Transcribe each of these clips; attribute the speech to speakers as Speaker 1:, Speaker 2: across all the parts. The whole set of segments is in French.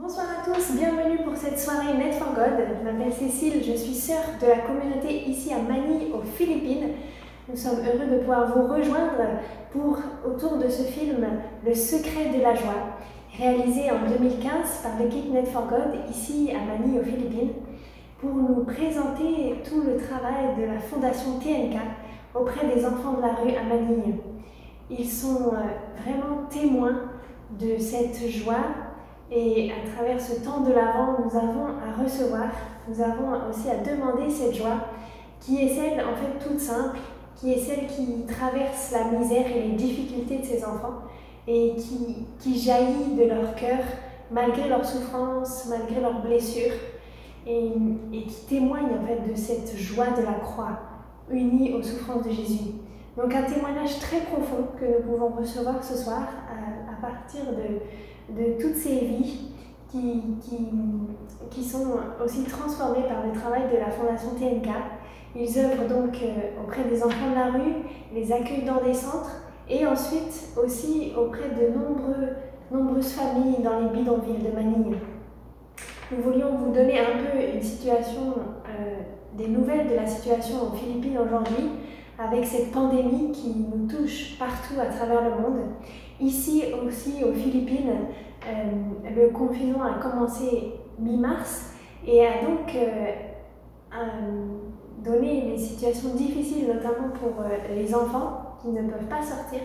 Speaker 1: Bonsoir à tous, bienvenue pour cette soirée Net for God. Je m'appelle Cécile, je suis sœur de la communauté ici à Manille, aux Philippines. Nous sommes heureux de pouvoir vous rejoindre autour de ce film Le secret de la joie, réalisé en 2015 par l'équipe Net for God ici à Manille, aux Philippines, pour nous présenter tout le travail de la Fondation TNK auprès des enfants de la rue à Manille. Ils sont vraiment témoins de cette joie. Et à travers ce temps de l'Avent, nous avons à recevoir, nous avons aussi à demander cette joie qui est celle, en fait, toute simple, qui est celle qui traverse la misère et les difficultés de ces enfants et qui jaillit de leur cœur malgré leurs souffrances, malgré leurs blessures et qui témoigne en fait de cette joie de la croix unie aux souffrances de Jésus. Donc un témoignage très profond que nous pouvons recevoir ce soir à partir de toutes ces vies qui sont aussi transformées par le travail de la Fondation TNK. Ils œuvrent donc auprès des enfants de la rue, les accueillent dans des centres et ensuite aussi auprès de nombreuses familles dans les bidonvilles de Manille. Nous voulions vous donner un peu une situation, des nouvelles de la situation aux Philippines aujourd'hui, avec cette pandémie qui nous touche partout à travers le monde. Ici aussi aux Philippines, le confinement a commencé mi-mars et a donc donné des situations difficiles, notamment pour les enfants qui ne peuvent pas sortir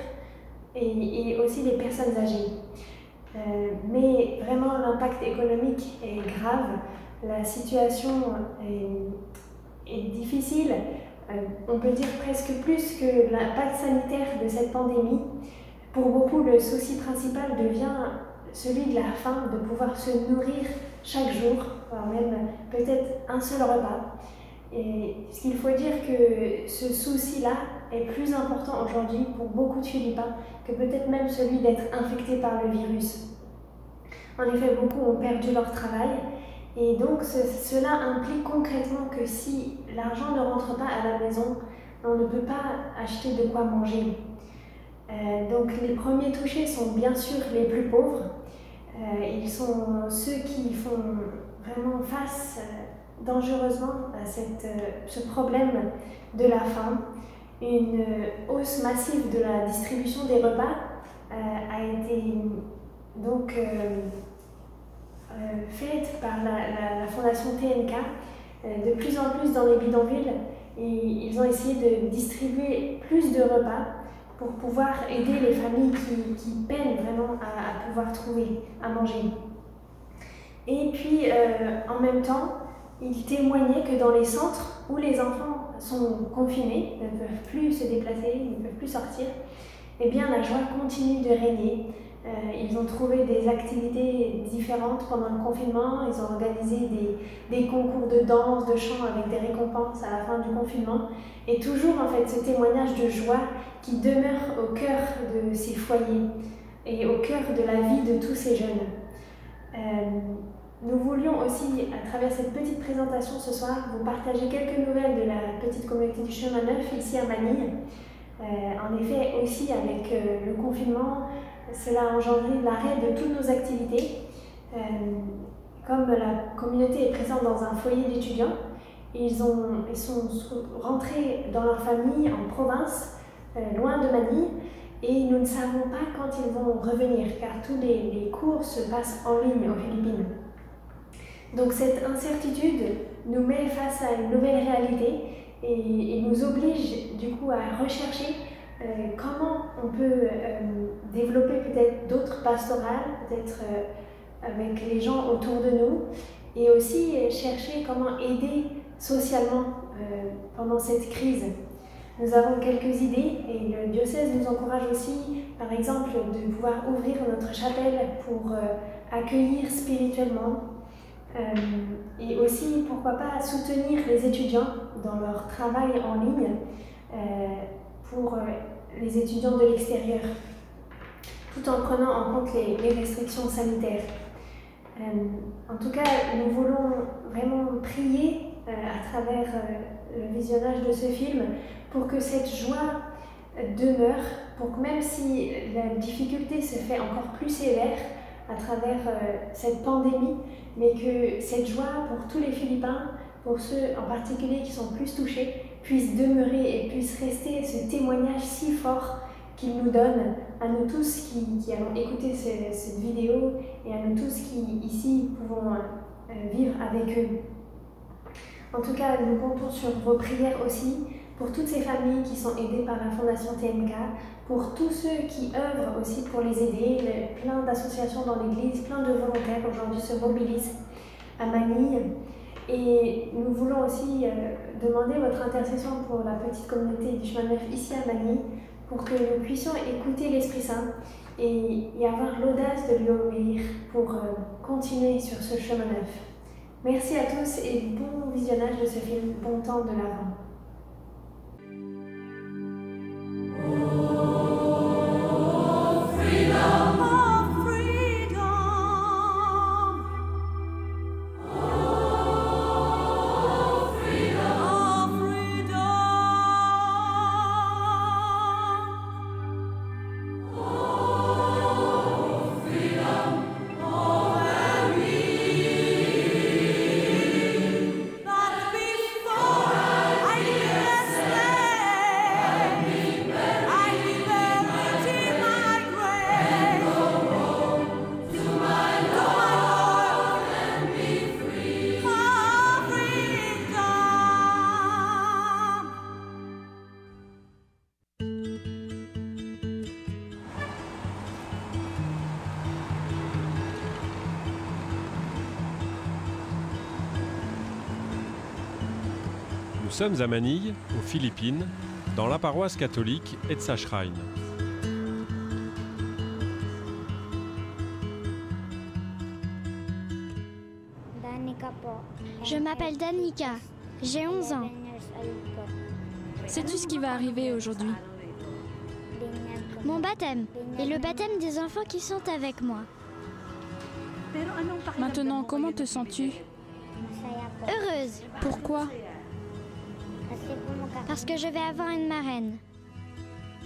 Speaker 1: et aussi les personnes âgées. Mais vraiment l'impact économique est grave, la situation est difficile. On peut dire presque plus que l'impact sanitaire de cette pandémie. Pour beaucoup, le souci principal devient celui de la faim, de pouvoir se nourrir chaque jour, voire même peut-être un seul repas. Et ce qu'il faut dire que ce souci-là est plus important aujourd'hui pour beaucoup de Philippins que peut-être même celui d'être infecté par le virus. En effet, beaucoup ont perdu leur travail. Et donc cela implique concrètement que si l'argent ne rentre pas à la maison, on ne peut pas acheter de quoi manger. Donc les premiers touchés sont bien sûr les plus pauvres. Ils sont ceux qui font vraiment face dangereusement à ce problème de la faim. Une hausse massive de la distribution des repas a été donc faite par la Fondation TNK de plus en plus dans les bidonvilles et ils ont essayé de distribuer plus de repas pour pouvoir aider les familles qui peinent vraiment à pouvoir trouver à manger. Et puis en même temps, ils témoignaient que dans les centres où les enfants sont confinés, ne peuvent plus se déplacer, ne peuvent plus sortir, eh bien la joie continue de régner. Ils ont trouvé des activités différentes pendant le confinement, ils ont organisé des concours de danse, de chant avec des récompenses à la fin du confinement et toujours en fait ce témoignage de joie qui demeure au cœur de ces foyers et au cœur de la vie de tous ces jeunes. Nous voulions aussi, à travers cette petite présentation ce soir, vous partager quelques nouvelles de la petite communauté du Chemin Neuf ici à Manille. En effet, aussi avec le confinement, cela a engendré l'arrêt de toutes nos activités. Comme la communauté est présente dans un foyer d'étudiants, ils sont rentrés dans leur famille en province, loin de Manille, et nous ne savons pas quand ils vont revenir, car tous les cours se passent en ligne aux Philippines. Donc cette incertitude nous met face à une nouvelle réalité et nous oblige du coup à rechercher comment on peut développer peut-être d'autres pastorales, peut-être avec les gens autour de nous, et aussi chercher comment aider socialement pendant cette crise. Nous avons quelques idées et le diocèse nous encourage aussi, par exemple, de pouvoir ouvrir notre chapelle pour accueillir spirituellement et aussi, pourquoi pas, soutenir les étudiants dans leur travail en ligne pour les étudiants de l'extérieur, tout en prenant en compte les restrictions sanitaires. En tout cas, nous voulons vraiment prier à travers le visionnage de ce film pour que cette joie demeure, pour que même si la difficulté se fait encore plus sévère, à travers cette pandémie, mais que cette joie pour tous les Philippins, pour ceux en particulier qui sont plus touchés, puisse demeurer et puisse rester ce témoignage si fort qu'il nous donne à nous tous qui allons écouter cette vidéo et à nous tous qui ici pouvons vivre avec eux. En tout cas, nous comptons sur vos prières aussi pour toutes ces familles qui sont aidées par la Fondation TNK, pour tous ceux qui œuvrent aussi pour les aider. Plein d'associations dans l'Église, plein de volontaires aujourd'hui se mobilisent à Manille. Et nous voulons aussi demander votre intercession pour la petite communauté du chemin neuf ici à Manille, pour que nous puissions écouter l'Esprit Saint et avoir l'audace de lui obéir pour continuer sur ce chemin neuf. Merci à tous et bon visionnage de ce film, bon temps de l'Avent.
Speaker 2: Nous sommes à Manille, aux Philippines, dans la paroisse catholique Edsa Shrine.
Speaker 3: Je m'appelle Danica, j'ai 11 ans.
Speaker 4: Sais-tu ce qui va arriver aujourd'hui?
Speaker 3: Mon baptême et le baptême des enfants qui sont avec moi.
Speaker 4: Maintenant, comment te sens-tu?
Speaker 3: Heureuse,
Speaker 4: Pourquoi?
Speaker 3: parce que je vais avoir une marraine.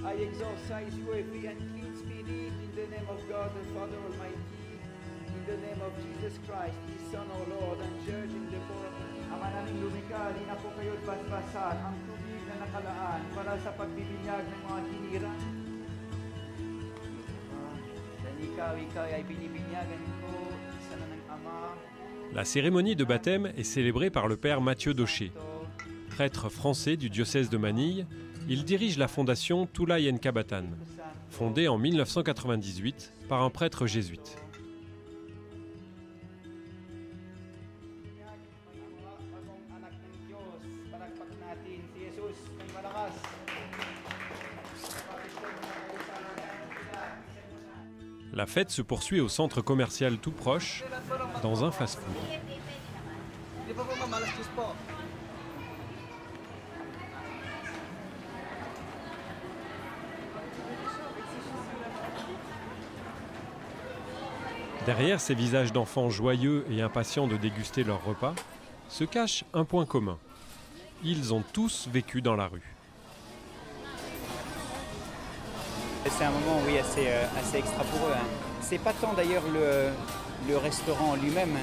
Speaker 5: I exorcise you every unclean spirit in the name of God the Father Almighty, in the name of Jesus Christ, His Son, our Lord, and Church in the Lord. Ama naming lumikha, di na po kayo't basbasan ang tubig na nakalaan para sa pagbibinyag ng mga hinirang. Danica, ikaw ay binibinyagan ko, isa na ng Ama.
Speaker 2: La cérémonie de baptême est célébrée par le père Mathieu Daucher. Prêtre français du diocèse de Manille, il dirige la fondation Tulay Nkabatan, fondée en 1998 par un prêtre jésuite. La fête se poursuit au centre commercial tout proche, dans un fast-food. Derrière ces visages d'enfants joyeux et impatients de déguster leur repas, se cache un point commun. Ils ont tous vécu dans la rue.
Speaker 6: C'est un moment, oui, assez extra pour eux. C'est pas tant d'ailleurs le restaurant en lui-même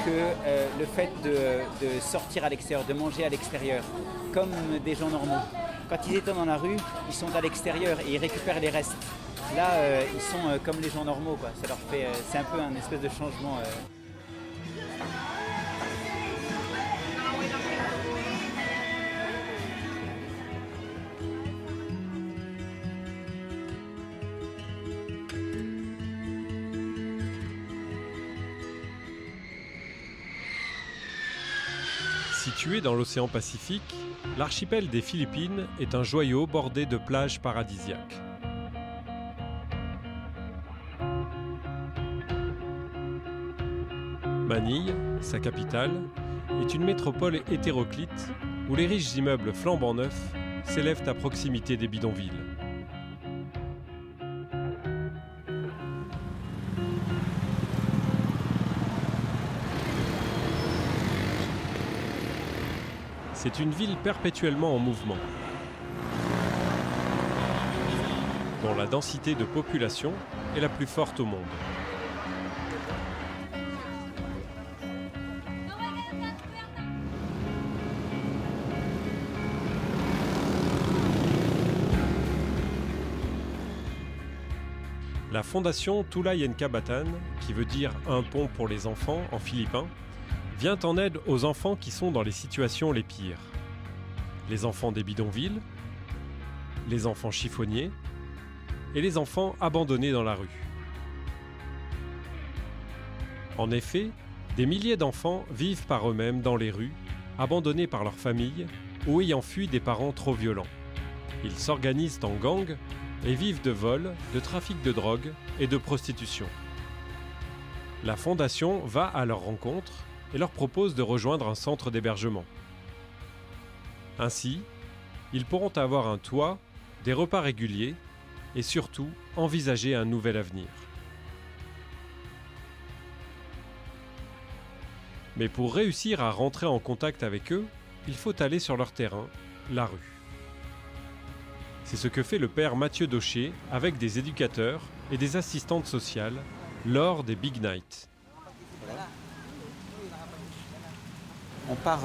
Speaker 6: que le fait de sortir à l'extérieur, de manger à l'extérieur, comme des gens normaux. Quand ils étaient dans la rue, ils sont à l'extérieur et ils récupèrent les restes. Là, ils sont comme les gens normaux, quoi. Ça leur fait, c'est un peu un espèce de changement.
Speaker 2: Situé dans l'océan Pacifique, l'archipel des Philippines est un joyau bordé de plages paradisiaques. Manille, sa capitale, est une métropole hétéroclite où les riches immeubles flambant neufs s'élèvent à proximité des bidonvilles. C'est une ville perpétuellement en mouvement, dont la densité de population est la plus forte au monde. La fondation Tulay Nkabatan, qui veut dire un pont pour les enfants en philippin, vient en aide aux enfants qui sont dans les situations les pires. Les enfants des bidonvilles, les enfants chiffonniers et les enfants abandonnés dans la rue. En effet, des milliers d'enfants vivent par eux-mêmes dans les rues, abandonnés par leurs familles ou ayant fui des parents trop violents. Ils s'organisent en gangs et vivent de vols, de trafic de drogue et de prostitution. La fondation va à leur rencontre et leur propose de rejoindre un centre d'hébergement. Ainsi, ils pourront avoir un toit, des repas réguliers et surtout envisager un nouvel avenir. Mais pour réussir à rentrer en contact avec eux, il faut aller sur leur terrain, la rue. C'est ce que fait le père Mathieu Daucher avec des éducateurs et des assistantes sociales lors des Big Nights.
Speaker 6: On part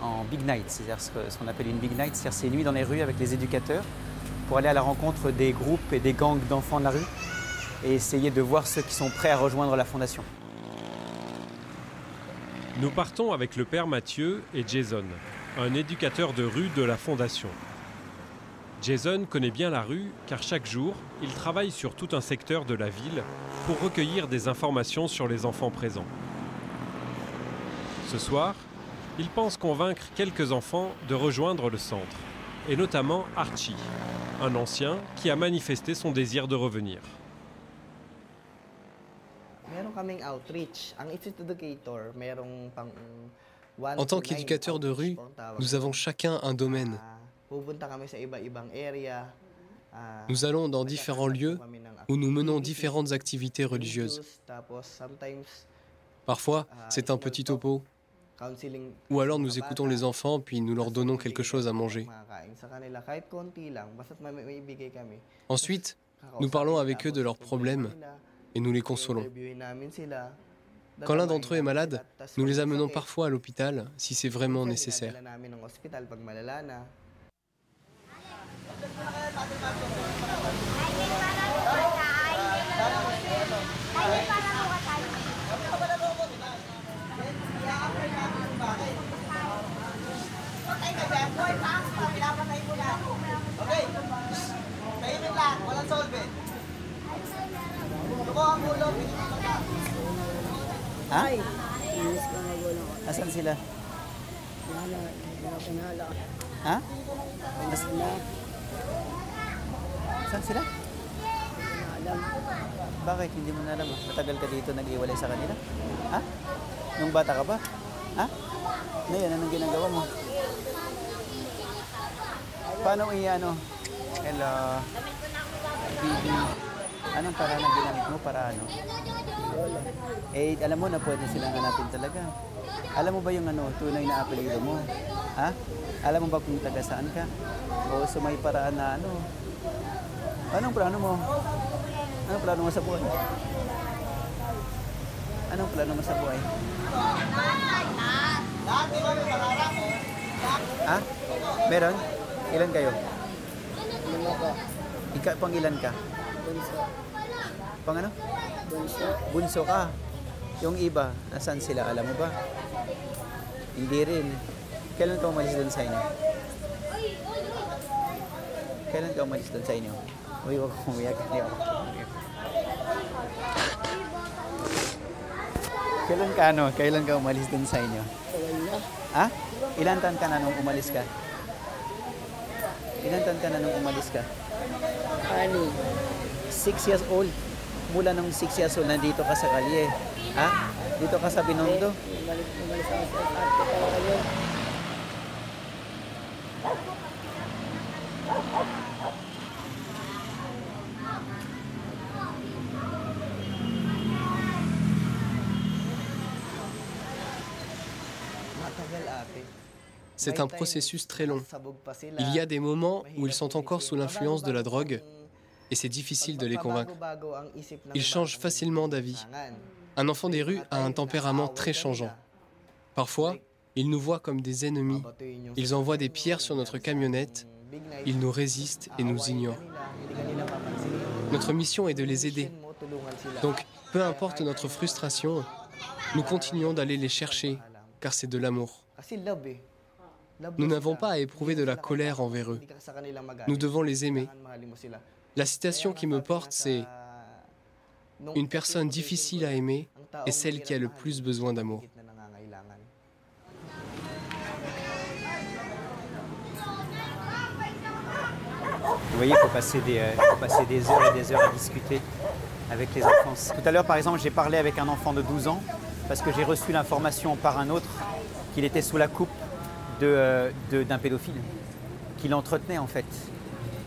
Speaker 6: en Big Night, c'est-à-dire ce qu'on appelle une Big Night, c'est-à-dire ces nuits dans les rues avec les éducateurs pour aller à la rencontre des groupes et des gangs d'enfants de la rue et essayer de voir ceux qui sont prêts à rejoindre la fondation.
Speaker 2: Nous partons avec le père Mathieu et Jason, un éducateur de rue de la fondation. Jason connaît bien la rue car chaque jour, il travaille sur tout un secteur de la ville pour recueillir des informations sur les enfants présents. Ce soir, il pense convaincre quelques enfants de rejoindre le centre, et notamment Archie, un ancien qui a manifesté son désir de revenir.
Speaker 7: En tant qu'éducateur de rue, nous avons chacun un domaine. Nous allons dans différents lieux où nous menons différentes activités religieuses. Parfois, c'est un petit topo. Ou alors nous écoutons les enfants puis nous leur donnons quelque chose à manger. Ensuite, nous parlons avec eux de leurs problèmes et nous les consolons. Quand l'un d'entre eux est malade, nous les amenons parfois à l'hôpital si c'est vraiment nécessaire.
Speaker 6: Ha? Asan sila? Ha? Saan sila? Bakit? Hindi mo na alam. Matagal ka dito nag-iwalay sa kanila? Ha? Nung bata ka ba? Ha? Ngayon, anong ginagawa mo? Paano i-ano? Hello? Bibi. Anong paraan ang ginamit mo para ano? Eh, alam mo na pwede silang hanapin talaga. Alam mo ba yung ano, tunay na apelyido mo? Ha? Alam mo ba kung taga saan ka? O so may paraan na ano? Anong plano mo? Anong plano mo sa buhay? Anong plano mo sa buhay? Ha? Meron? Ilan kayo? Pang ilan ka? Pang ano? Bunso ka. Yung iba, nasaan sila? Alam mo ba? Hindi rin. Kailan ka umalis doon sa inyo? Kailan ka umalis doon sa inyo? Uy, huwag kong umiyak. Kailan ka umalis doon sa inyo? Ha? Ilan taon ka na nung umalis ka? Ilan taon ka na nung umalis ka? 6 years old. Mula nung 6 years old, nandito ka sa kalye. Ha? Dito ka sa Binondo.
Speaker 7: C'est un processus très long. Il y a des moments où ils sont encore sous l'influence de la drogue et c'est difficile de les convaincre. Ils changent facilement d'avis. Un enfant des rues a un tempérament très changeant. Parfois, ils nous voient comme des ennemis. Ils envoient des pierres sur notre camionnette. Ils nous résistent et nous ignorent. Notre mission est de les aider. Donc, peu importe notre frustration, nous continuons d'aller les chercher, car c'est de l'amour. Nous n'avons pas à éprouver de la colère envers eux. Nous devons les aimer. La citation qui me porte, c'est « Une personne difficile à aimer est celle qui a le plus besoin d'amour ».
Speaker 6: Vous voyez, il faut passer des heures et des heures à discuter avec les enfants. Tout à l'heure, par exemple, j'ai parlé avec un enfant de 12 ans parce que j'ai reçu l'information par un autre qu'il était sous la coupe d'un pédophile, qu'il entretenait en fait.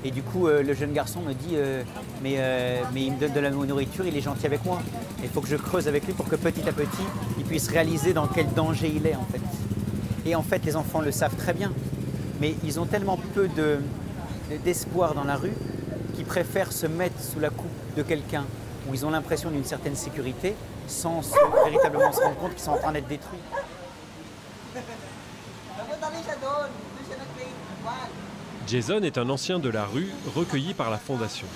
Speaker 6: Et du coup, le jeune garçon me dit mais il me donne de la nourriture, il est gentil avec moi. Il faut que je creuse avec lui pour que petit à petit, il puisse réaliser dans quel danger il est en fait. Et en fait, les enfants le savent très bien, mais ils ont tellement peu d'espoir dans la rue qu'ils préfèrent se mettre sous la coupe de quelqu'un où ils ont l'impression d'une certaine sécurité sans véritablement se rendre compte qu'ils sont en train d'être détruits.
Speaker 2: Jason est un ancien de la rue recueilli par la Fondation.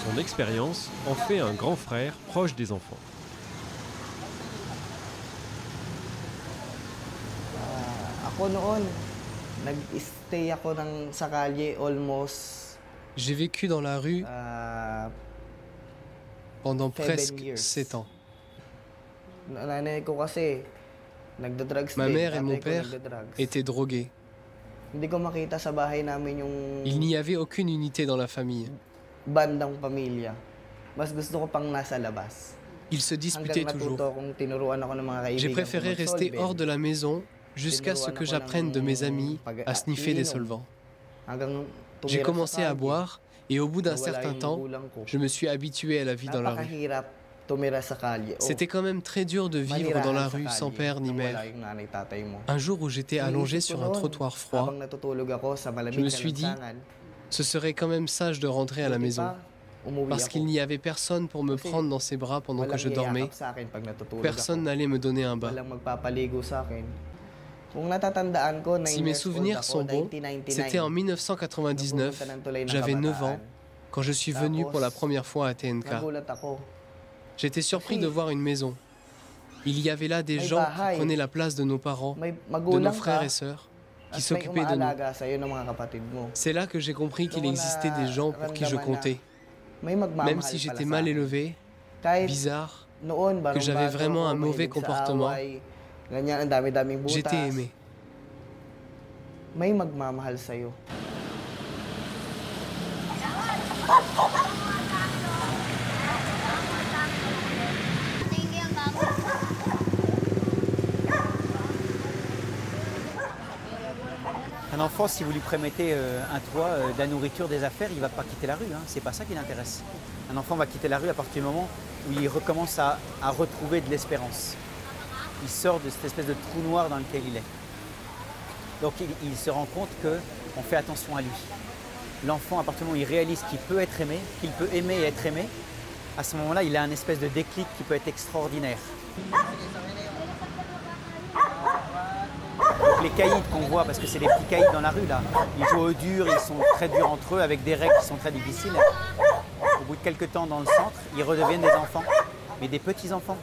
Speaker 2: Son expérience en fait un grand frère proche des enfants.
Speaker 7: J'ai vécu dans la rue pendant presque 7 ans. Ma mère et mon père étaient drogués. Il n'y avait aucune unité dans la famille. Ils se disputaient toujours. J'ai préféré rester hors de la maison jusqu'à ce que j'apprenne de mes amis à sniffer des solvants. J'ai commencé à boire et au bout d'un certain temps, je me suis habitué à la vie dans la rue. C'était quand même très dur de vivre dans la rue sans père ni mère. Un jour où j'étais allongé sur un trottoir froid, je me suis dit, ce serait quand même sage de rentrer à la maison. Parce qu'il n'y avait personne pour me prendre dans ses bras pendant que je dormais. Personne n'allait me donner un bain. Si mes souvenirs sont bons, c'était en 1999, j'avais 9 ans, quand je suis venu pour la première fois à TNK. J'étais surpris de voir une maison. Il y avait là des gens qui prenaient la place de nos parents, de nos frères et sœurs, qui s'occupaient de nous. C'est là que j'ai compris qu'il existait des gens pour qui je comptais. Même si j'étais mal élevé, bizarre, que j'avais vraiment un mauvais comportement, j'étais aimé.
Speaker 6: Un enfant, si vous lui promettez un toit, de la nourriture, des affaires, il ne va pas quitter la rue. Hein. C'est pas ça qui l'intéresse. Un enfant va quitter la rue à partir du moment où il recommence à retrouver de l'espérance. Il sort de cette espèce de trou noir dans lequel il est. Donc il se rend compte qu'on fait attention à lui. L'enfant, à partir du moment où il réalise qu'il peut être aimé, qu'il peut aimer et être aimé, à ce moment-là, il a un espèce de déclic qui peut être extraordinaire. Donc les caïds qu'on voit, parce que c'est des petits caïds dans la rue là, ils jouent au dur, ils sont très durs entre eux avec des règles qui sont très difficiles. Au bout de quelques temps dans le centre, ils redeviennent des enfants, mais des petits enfants.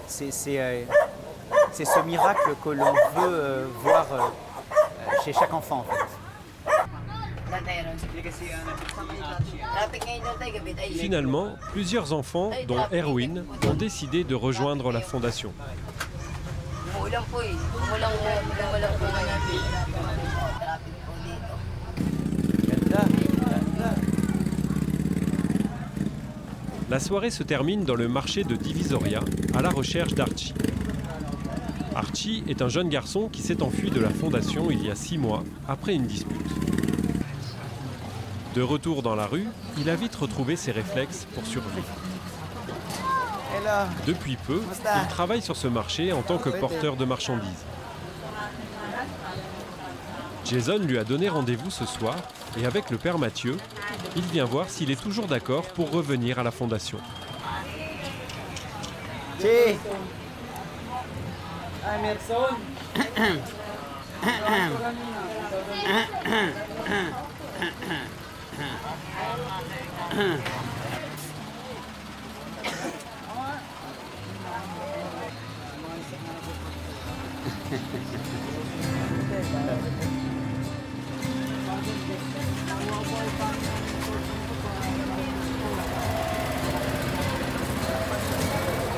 Speaker 6: C'est ce miracle que l'on veut voir chez chaque enfant en fait.
Speaker 2: Finalement, plusieurs enfants, dont Erwin, ont décidé de rejoindre la Fondation. La soirée se termine dans le marché de Divisoria, à la recherche d'Archie. Archie est un jeune garçon qui s'est enfui de la Fondation il y a 6 mois, après une dispute. De retour dans la rue, il a vite retrouvé ses réflexes pour survivre. Depuis peu, il travaille sur ce marché en tant que porteur de marchandises. Jason lui a donné rendez-vous ce soir et avec le père Mathieu, il vient voir s'il est toujours d'accord pour revenir à la Fondation.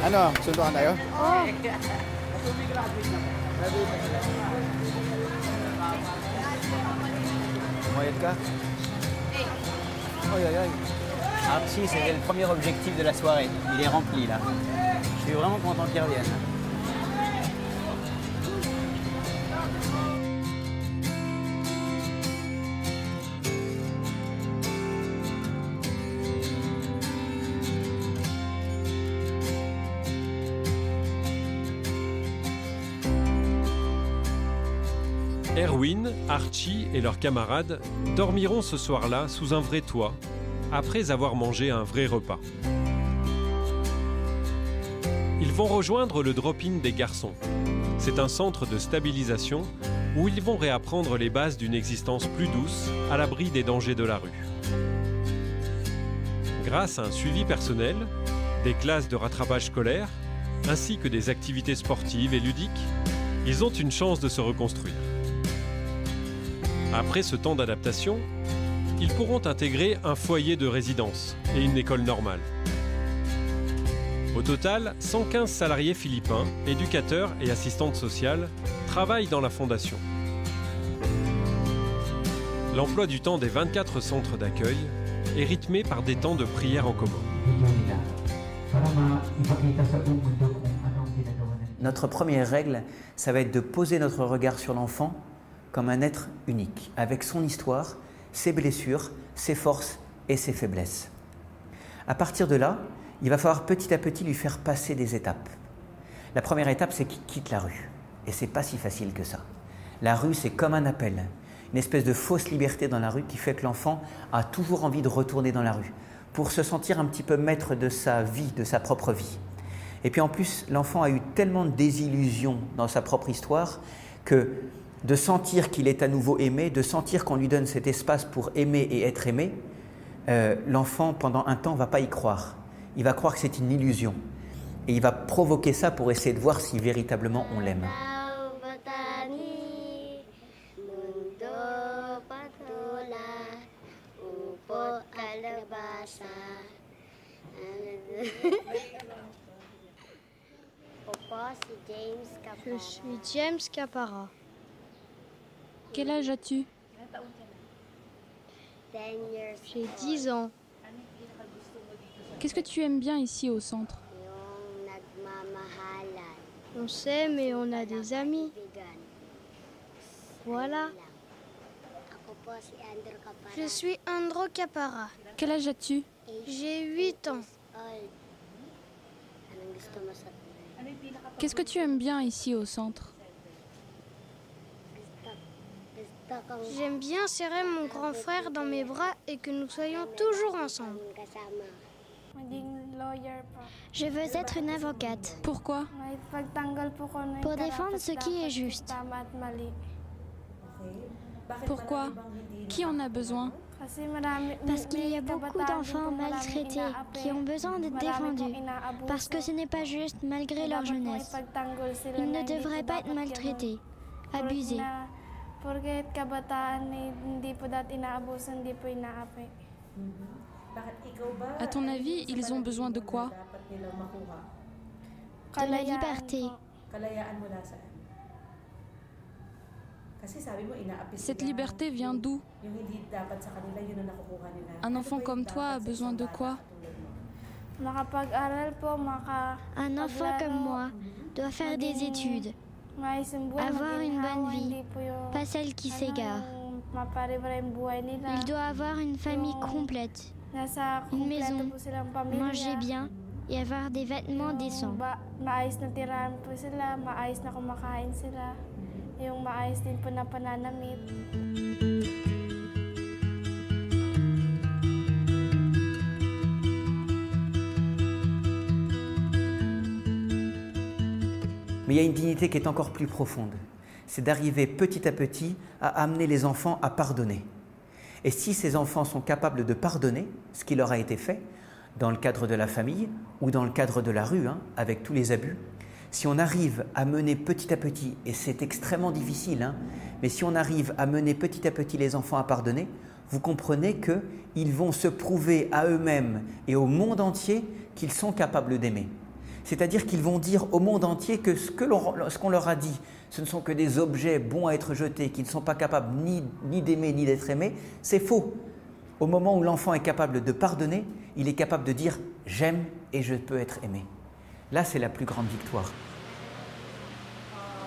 Speaker 8: Ano, sundukan tayo?
Speaker 3: Oh,
Speaker 8: Moyenne ka? Aïe, aïe, aïe.
Speaker 6: Archie, c'était le premier objectif de la soirée. Il est rempli là. Je suis vraiment content qu'il revienne.
Speaker 2: Erwin, Archie et leurs camarades dormiront ce soir-là sous un vrai toit, après avoir mangé un vrai repas. Ils vont rejoindre le drop-in des garçons. C'est un centre de stabilisation où ils vont réapprendre les bases d'une existence plus douce, à l'abri des dangers de la rue. Grâce à un suivi personnel, des classes de rattrapage scolaire, ainsi que des activités sportives et ludiques, ils ont une chance de se reconstruire. Après ce temps d'adaptation, ils pourront intégrer un foyer de résidence et une école normale. Au total, 115 salariés philippins, éducateurs et assistantes sociales, travaillent dans la fondation. L'emploi du temps des 24 centres d'accueil est rythmé par des temps de prière en commun.
Speaker 6: Notre première règle, ça va être de poser notre regard sur l'enfant comme un être unique, avec son histoire, ses blessures, ses forces et ses faiblesses. À partir de là, il va falloir petit à petit lui faire passer des étapes. La première étape, c'est qu'il quitte la rue. Et c'est pas si facile que ça. La rue, c'est comme un appel, une espèce de fausse liberté dans la rue qui fait que l'enfant a toujours envie de retourner dans la rue pour se sentir un petit peu maître de sa vie, de sa propre vie. Et puis en plus, l'enfant a eu tellement de désillusions dans sa propre histoire que de sentir qu'il est à nouveau aimé, de sentir qu'on lui donne cet espace pour aimer et être aimé, l'enfant, pendant un temps, ne va pas y croire. Il va croire que c'est une illusion. Et il va provoquer ça pour essayer de voir si véritablement on l'aime.
Speaker 3: je suis James Capara.
Speaker 4: Quel âge as-tu?
Speaker 3: J'ai 10 ans.
Speaker 4: Qu'est-ce que tu aimes bien ici au centre?
Speaker 3: On s'aime et on a des amis. Voilà. Je suis Andro Capara.
Speaker 4: Quel âge as-tu?
Speaker 3: J'ai 8 ans.
Speaker 4: Qu'est-ce que tu aimes bien ici au centre?
Speaker 3: J'aime bien serrer mon grand frère dans mes bras et que nous soyons toujours ensemble.
Speaker 9: Je veux être une avocate.
Speaker 4: Pourquoi?
Speaker 9: Pour défendre ce qui est juste.
Speaker 4: Pourquoi? Qui en a besoin?
Speaker 9: Parce qu'il y a beaucoup d'enfants maltraités qui ont besoin d'être défendus. Parce que ce n'est pas juste malgré leur jeunesse. Ils ne devraient pas être maltraités, abusés.
Speaker 4: À ton avis, ils ont besoin de quoi?
Speaker 9: De la liberté.
Speaker 4: Cette liberté vient d'où? Un enfant comme toi a besoin de quoi?
Speaker 9: Un enfant comme moi doit faire des études, avoir une bonne vie, pas celle qui s'égare. Il doit avoir une famille complète, une maison, manger bien et avoir des vêtements décents.
Speaker 6: Mais il y a une dignité qui est encore plus profonde. C'est d'arriver petit à petit à amener les enfants à pardonner. Et si ces enfants sont capables de pardonner ce qui leur a été fait, dans le cadre de la famille ou dans le cadre de la rue, avec tous les abus, si on arrive à mener petit à petit, et c'est extrêmement difficile, mais si on arrive à mener petit à petit les enfants à pardonner, vous comprenez qu'ils vont se prouver à eux-mêmes et au monde entier qu'ils sont capables d'aimer. C'est-à-dire qu'ils vont dire au monde entier que ce qu'on leur a dit, ce ne sont que des objets bons à être jetés, qui ne sont pas capables ni d'aimer ni d'être aimés, c'est faux. Au moment où l'enfant est capable de pardonner, il est capable de dire « j'aime et je peux être aimé ». Là, c'est la plus grande victoire.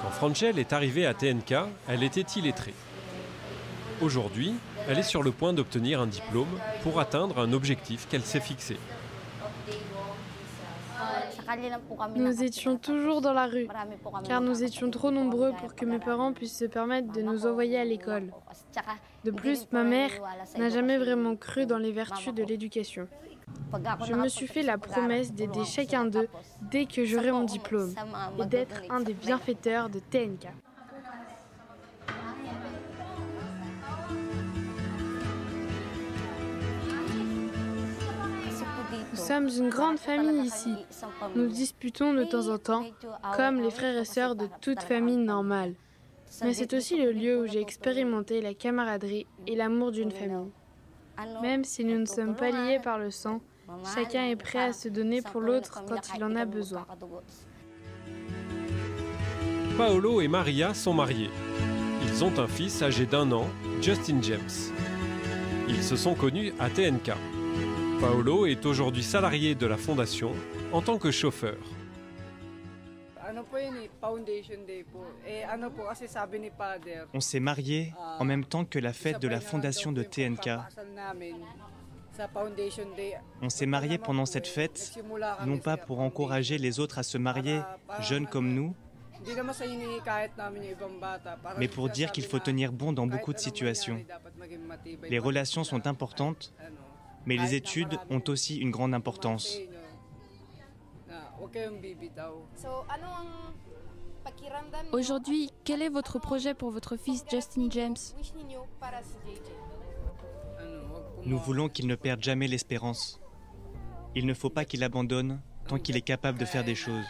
Speaker 2: Quand Franchelle est arrivée à TNK, elle était illettrée. Aujourd'hui, elle est sur le point d'obtenir un diplôme pour atteindre un objectif qu'elle s'est fixé.
Speaker 10: Nous étions toujours dans la rue, car nous étions trop nombreux pour que mes parents puissent se permettre de nous envoyer à l'école. De plus, ma mère n'a jamais vraiment cru dans les vertus de l'éducation. Je me suis fait la promesse d'aider chacun d'eux dès que j'aurai mon diplôme et d'être un des bienfaiteurs de TNK. Nous sommes une grande famille ici. Nous disputons de temps en temps, comme les frères et sœurs de toute famille normale. Mais c'est aussi le lieu où j'ai expérimenté la camaraderie et l'amour d'une famille. Même si nous ne sommes pas liés par le sang, chacun est prêt à se donner pour l'autre quand il en a besoin.
Speaker 2: Paolo et Maria sont mariés. Ils ont un fils âgé d'1 an, Justin James. Ils se sont connus à TNK. Paolo est aujourd'hui salarié de la fondation en tant que chauffeur.
Speaker 11: On s'est mariés en même temps que la fête de la fondation de TNK. On s'est mariés pendant cette fête, non pas pour encourager les autres à se marier, jeunes comme nous, mais pour dire qu'il faut tenir bon dans beaucoup de situations. Les relations sont importantes, mais les études ont aussi une grande importance.
Speaker 4: Aujourd'hui, quel est votre projet pour votre fils Justin James?
Speaker 11: Nous voulons qu'il ne perde jamais l'espérance. Il ne faut pas qu'il abandonne tant qu'il est capable de faire des choses.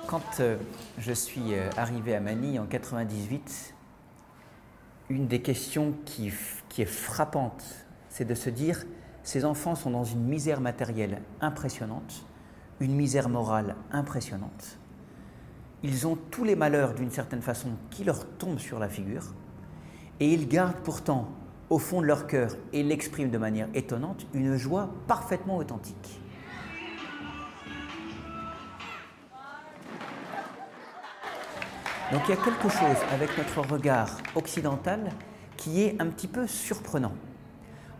Speaker 6: Quand je suis arrivé à Manille en 98, une des questions qui est frappante, c'est de se dire ces enfants sont dans une misère matérielle impressionnante, une misère morale impressionnante. Ils ont tous les malheurs d'une certaine façon qui leur tombent sur la figure et ils gardent pourtant au fond de leur cœur et l'expriment de manière étonnante une joie parfaitement authentique. Donc il y a quelque chose avec notre regard occidental qui est un petit peu surprenant.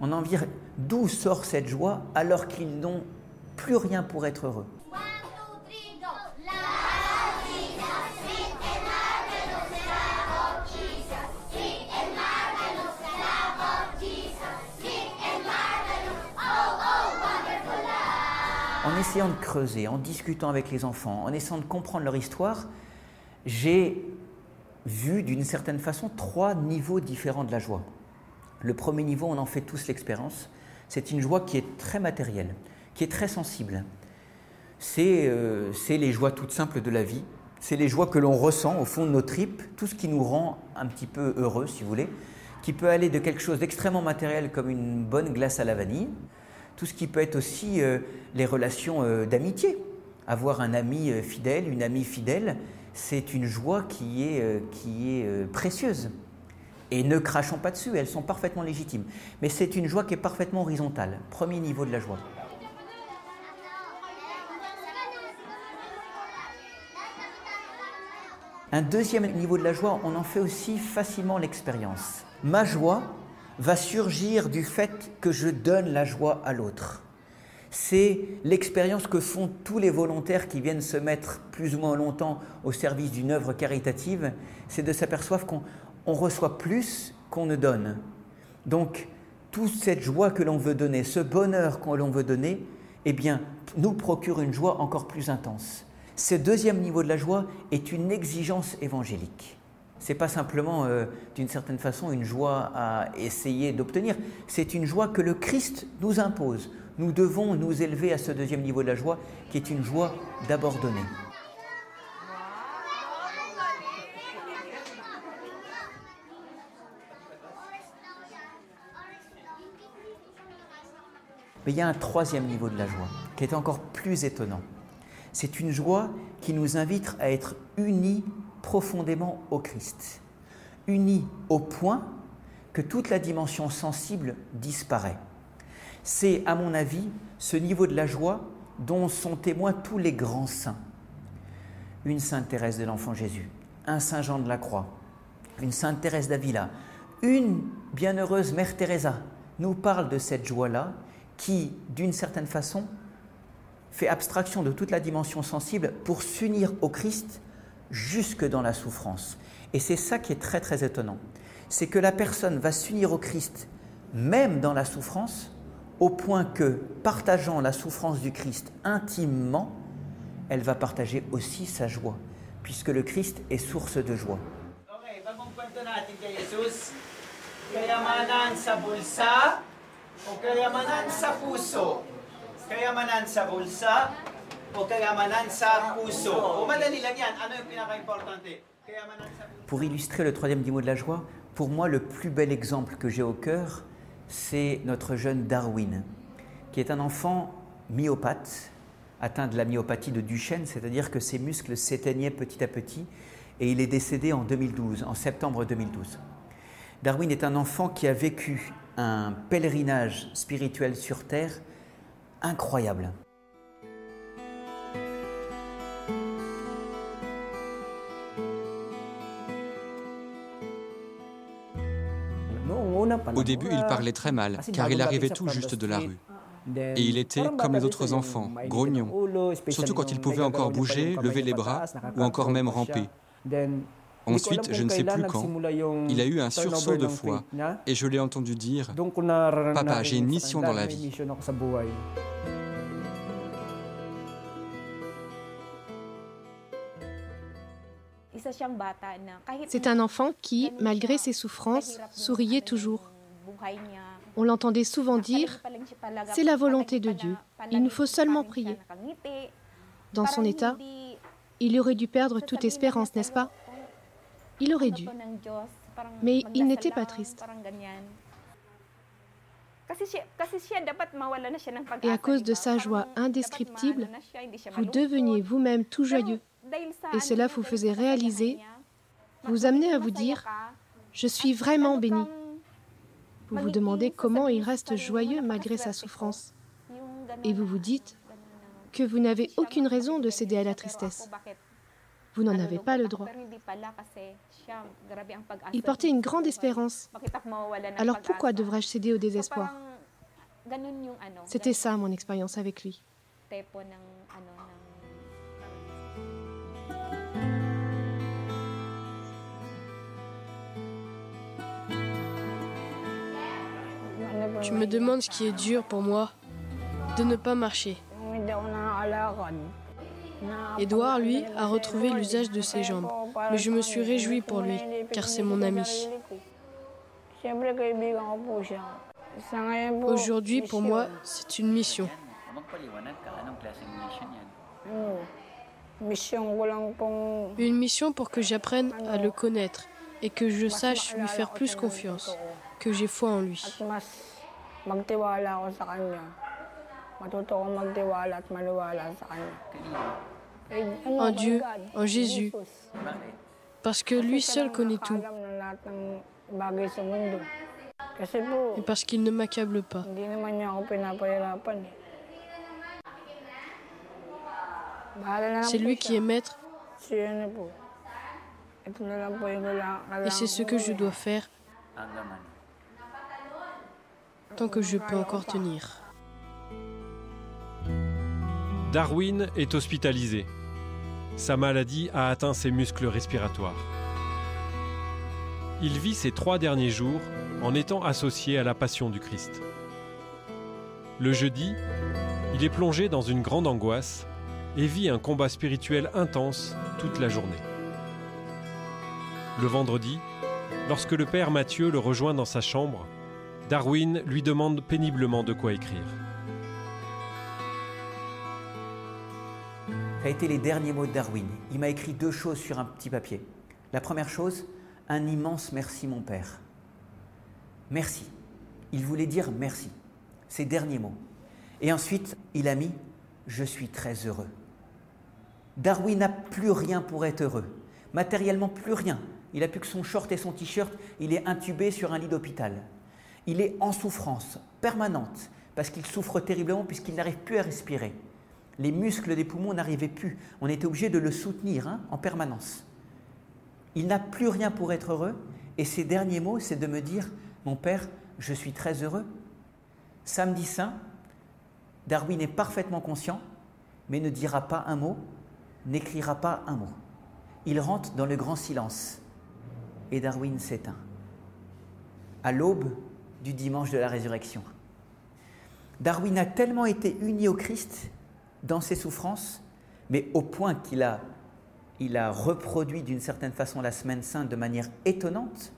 Speaker 6: On a envie d'où sort cette joie alors qu'ils n'ont plus rien pour être heureux. En essayant de creuser, en discutant avec les enfants, en essayant de comprendre leur histoire, j'ai vu d'une certaine façon 3 niveaux différents de la joie. Le premier niveau, on en fait tous l'expérience, c'est une joie qui est très matérielle, qui est très sensible. C'est les joies toutes simples de la vie, c'est les joies que l'on ressent au fond de nos tripes, tout ce qui nous rend un petit peu heureux, si vous voulez, qui peut aller de quelque chose d'extrêmement matériel comme une bonne glace à la vanille, tout ce qui peut être aussi les relations d'amitié. Avoir un ami fidèle, une amie fidèle, c'est une joie qui est précieuse. Et ne crachons pas dessus, elles sont parfaitement légitimes. Mais c'est une joie qui est parfaitement horizontale, premier niveau de la joie. Un deuxième niveau de la joie, on en fait aussi facilement l'expérience. Ma joie va surgir du fait que je donne la joie à l'autre. C'est l'expérience que font tous les volontaires qui viennent se mettre plus ou moins longtemps au service d'une œuvre caritative, c'est de s'apercevoir qu'on reçoit plus qu'on ne donne. Donc, toute cette joie que l'on veut donner, ce bonheur que l'on veut donner, eh bien, nous procure une joie encore plus intense. Ce deuxième niveau de la joie est une exigence évangélique. Ce n'est pas simplement, d'une certaine façon, une joie à essayer d'obtenir. C'est une joie que le Christ nous impose. Nous devons nous élever à ce deuxième niveau de la joie, qui est une joie d'abord donnée. Mais il y a un troisième niveau de la joie, qui est encore plus étonnant. C'est une joie qui nous invite à être unis profondément au Christ. Unis au point que toute la dimension sensible disparaît. C'est, à mon avis, ce niveau de la joie dont sont témoins tous les grands saints. Une Sainte Thérèse de l'Enfant Jésus, un Saint Jean de la Croix, une Sainte Thérèse d'Avila, une bienheureuse Mère Teresa nous parle de cette joie-là qui, d'une certaine façon, fait abstraction de toute la dimension sensible pour s'unir au Christ jusque dans la souffrance. Et c'est ça qui est très très étonnant. C'est que la personne va s'unir au Christ même dans la souffrance, au point que, partageant la souffrance du Christ intimement, elle va partager aussi sa joie, puisque le Christ est source de joie. Pour illustrer le troisième niveau de la joie, pour moi, le plus bel exemple que j'ai au cœur, c'est notre jeune Darwin, qui est un enfant myopathe, atteint de la myopathie de Duchenne, c'est-à-dire que ses muscles s'éteignaient petit à petit, et il est décédé en 2012, en septembre 2012. Darwin est un enfant qui a vécu un pèlerinage spirituel sur Terre incroyable.
Speaker 12: Au début, il parlait très mal, car il arrivait tout juste de la rue. Et il était comme les autres enfants, grognon, surtout quand il pouvait encore bouger, lever les bras ou encore même ramper. Ensuite, je ne sais plus quand, il a eu un sursaut de foi et je l'ai entendu dire « Papa, j'ai une mission dans la vie ».
Speaker 13: C'est un enfant qui, malgré ses souffrances, souriait toujours. On l'entendait souvent dire « C'est la volonté de Dieu, il nous faut seulement prier ». Dans son état, il aurait dû perdre toute espérance, n'est-ce pas? Il aurait dû, mais il n'était pas triste. Et à cause de sa joie indescriptible, vous deveniez vous-même tout joyeux. Et cela vous faisait réaliser, vous amenez à vous dire « Je suis vraiment béni ». Vous vous demandez comment il reste joyeux malgré sa souffrance. Et vous vous dites que vous n'avez aucune raison de céder à la tristesse. Vous n'en avez pas le droit. Il portait une grande espérance. Alors pourquoi devrais-je céder au désespoir? C'était ça mon expérience avec lui.
Speaker 10: Tu me demandes ce qui est dur pour moi, de ne pas marcher. Édouard, lui, a retrouvé l'usage de ses jambes, mais je me suis réjoui pour lui, car c'est mon ami. Aujourd'hui, pour moi, c'est une mission. Une mission pour que j'apprenne à le connaître et que je sache lui faire plus confiance, que j'ai foi en lui. En Dieu, en Jésus, parce que lui seul connaît tout. Et parce qu'il ne m'accable pas. C'est lui qui est maître. Et c'est ce que je dois faire tant que je peux encore tenir.
Speaker 2: Darwin est hospitalisé. Sa maladie a atteint ses muscles respiratoires. Il vit ses 3 derniers jours en étant associé à la Passion du Christ. Le jeudi, il est plongé dans une grande angoisse et vit un combat spirituel intense toute la journée. Le vendredi, lorsque le père Mathieu le rejoint dans sa chambre, Darwin lui demande péniblement de quoi écrire.
Speaker 14: Ça a été les derniers mots de Darwin. Il m'a écrit 2 choses sur un petit papier. La première chose, un immense merci mon père. Merci. Il voulait dire merci. Ses derniers mots. Et ensuite, il a mis « Je suis très heureux ». Darwin n'a plus rien pour être heureux. Matériellement, plus rien. Il n'a plus que son short et son t-shirt. Il est intubé sur un lit d'hôpital. Il est en souffrance permanente parce qu'il souffre terriblement puisqu'il n'arrive plus à respirer. Les muscles des poumons n'arrivaient plus. On était obligé de le soutenir en permanence. Il n'a plus rien pour être heureux et ses derniers mots, c'est de me dire « Mon père, je suis très heureux ». Samedi saint, Darwin est parfaitement conscient, mais ne dira pas un mot, n'écrira pas un mot. Il rentre dans le grand silence et Darwin s'éteint. À l'aube du dimanche de la résurrection. Darwin a tellement été uni au Christ dans ses souffrances, mais au point qu'il a reproduit d'une certaine façon la Semaine Sainte de manière étonnante,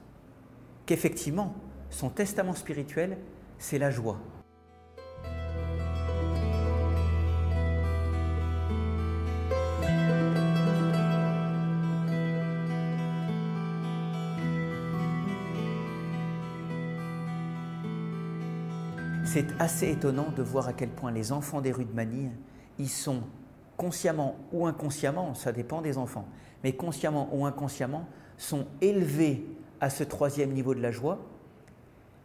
Speaker 14: qu'effectivement, son testament spirituel, c'est la joie. C'est assez étonnant de voir à quel point les enfants des rues de Manille, ils sont consciemment ou inconsciemment, ça dépend des enfants, mais consciemment ou inconsciemment, sont élevés à ce 3e niveau de la joie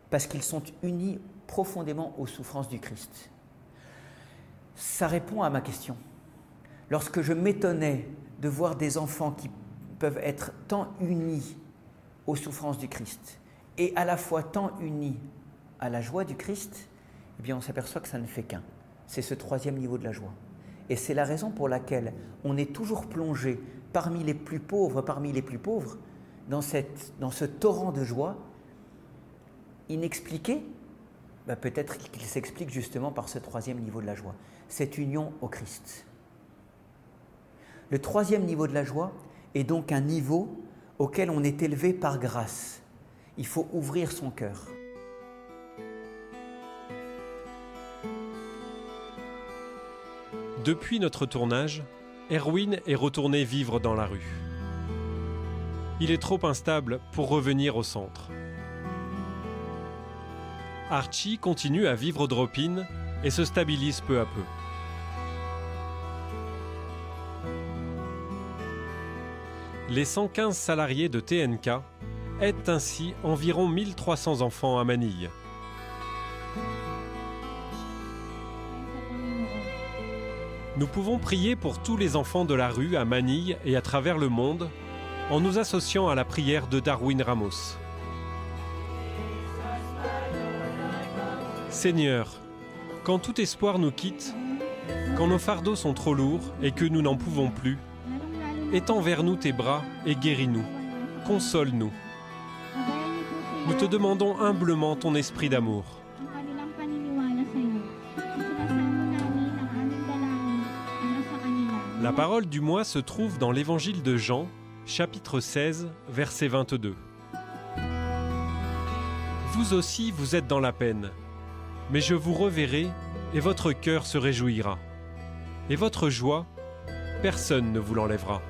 Speaker 14: parce qu'ils sont unis profondément aux souffrances du Christ. Ça répond à ma question. Lorsque je m'étonnais de voir des enfants qui peuvent être tant unis aux souffrances du Christ et à la fois tant unis à la joie du Christ, eh bien on s'aperçoit que ça ne fait qu'un. C'est ce 3e niveau de la joie. Et c'est la raison pour laquelle on est toujours plongé parmi les plus pauvres, dans ce torrent de joie inexpliqué. Peut-être qu'il s'explique justement par ce 3e niveau de la joie, cette union au Christ. Le 3e niveau de la joie est donc un niveau auquel on est élevé par grâce. Il faut ouvrir son cœur.
Speaker 2: Depuis notre tournage, Erwin est retourné vivre dans la rue. Il est trop instable pour revenir au centre. Archie continue à vivre au drop-in et se stabilise peu à peu. Les 115 salariés de TNK aident ainsi environ 1300 enfants à Manille. Nous pouvons prier pour tous les enfants de la rue à Manille et à travers le monde en nous associant à la prière de Darwin Ramos. Seigneur, quand tout espoir nous quitte, quand nos fardeaux sont trop lourds et que nous n'en pouvons plus, étends vers nous tes bras et guéris-nous, console-nous. Nous te demandons humblement ton esprit d'amour. La parole du mois se trouve dans l'évangile de Jean, chapitre 16, verset 22. Vous aussi, vous êtes dans la peine, mais je vous reverrai et votre cœur se réjouira. Et votre joie, personne ne vous l'enlèvera.